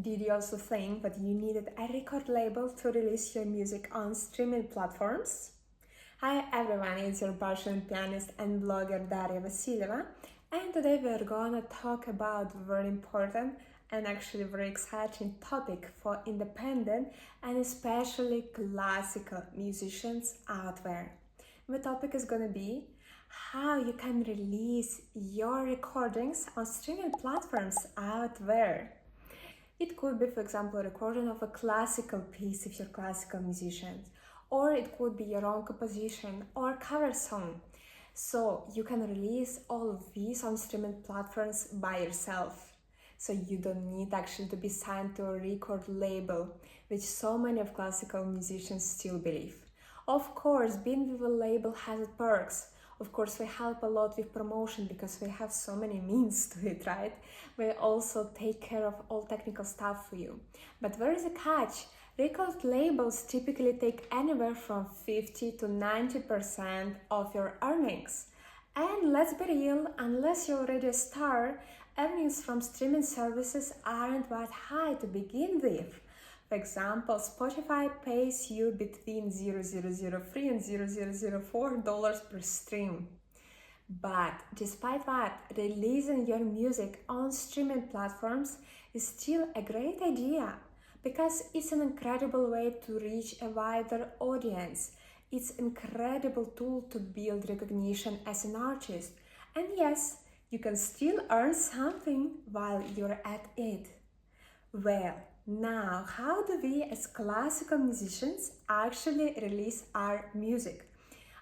Did you also think that you needed a record label to release your music on streaming platforms? Hi everyone, it's your passionate pianist and blogger Daria Vasileva, and today we're gonna talk about a very important and actually very exciting topic for independent and especially classical musicians out there. The topic is gonna be how you can release your recordings on streaming platforms out there. It could be, for example, a recording of a classical piece if you're classical musicians, or it could be your own composition or cover song. So you can release all of these on streaming platforms by yourself. So you don't need actually to be signed to a record label, which so many of classical musicians still believe. Of course, being with a label has its perks. Of course, we help a lot with promotion because we have so many means to it, right? We also take care of all technical stuff for you. But there is a catch. Record labels typically take anywhere from 50 to 90% of your earnings. And let's be real, unless you're already a star, earnings from streaming services aren't that high to begin with. For example, Spotify pays you between $0.003 and $0.004 per stream. But despite that, releasing your music on streaming platforms is still a great idea because it's an incredible way to reach a wider audience. It's an incredible tool to build recognition as an artist. And yes, you can still earn something while you're at it. Well, now, how do we as classical musicians actually release our music?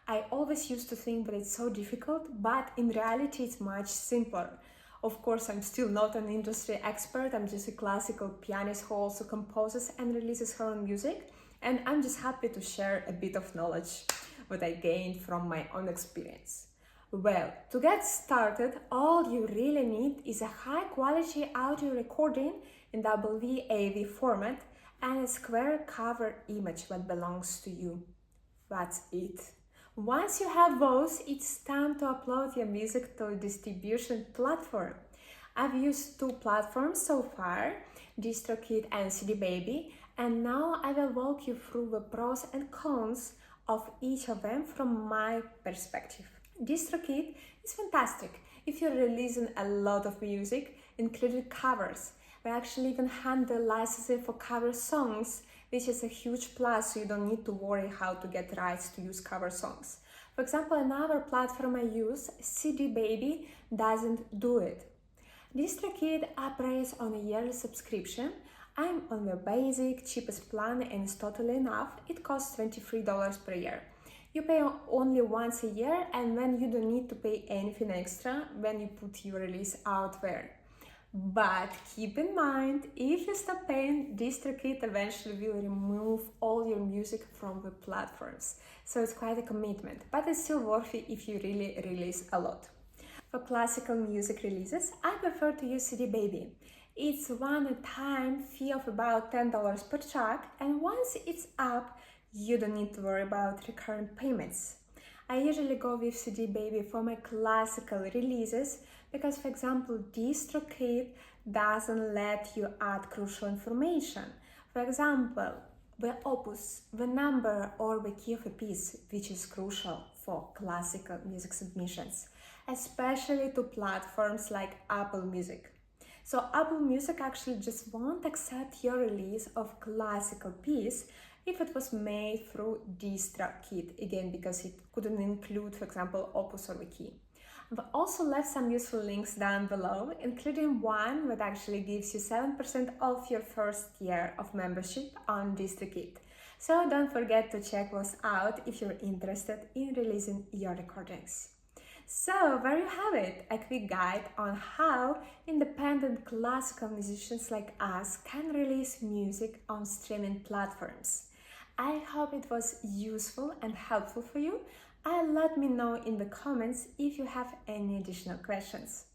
I always used to think that it's so difficult, but in reality it's much simpler. Of course, I'm still not an industry expert, I'm just a classical pianist who also composes and releases her own music, and I'm just happy to share a bit of knowledge that I gained from my own experience. Well, to get started, all you really need is a high quality audio recording in WAV format and a square cover image that belongs to you. That's it. Once you have those, it's time to upload your music to a distribution platform. I've used two platforms so far, DistroKid and CD Baby, and now I will walk you through the pros and cons of each of them from my perspective. DistroKid is fantastic if you're releasing a lot of music, including covers. We actually even handle licensing for cover songs, which is a huge plus, so you don't need to worry how to get rights to use cover songs. For example, another platform I use, CD Baby, doesn't do it. DistroKid operates on a yearly subscription. I'm on the basic, cheapest plan and it's totally enough. It costs $23 per year. You pay only once a year and then you don't need to pay anything extra when you put your release out there. But keep in mind, if you stop paying, DistroKid eventually will remove all your music from the platforms. So it's quite a commitment, but it's still worth it if you really release a lot. For classical music releases, I prefer to use CD Baby. It's one-time fee of about $10 per track, and once it's up, you don't need to worry about recurrent payments. I usually go with CD Baby for my classical releases because, for example, DistroKid doesn't let you add crucial information. For example, the opus, the number or the key of a piece, which is crucial for classical music submissions, especially to platforms like Apple Music. So Apple Music actually just won't accept your release of classical piece if it was made through DistroKid, again because it couldn't include, for example, opus or the key. I've also left some useful links down below, including one that actually gives you 7% off your first year of membership on DistroKid. So don't forget to check those out if you're interested in releasing your recordings. So there you have it, a quick guide on how independent classical musicians like us can release music on streaming platforms. I hope it was useful and helpful for you, and let me know in the comments if you have any additional questions.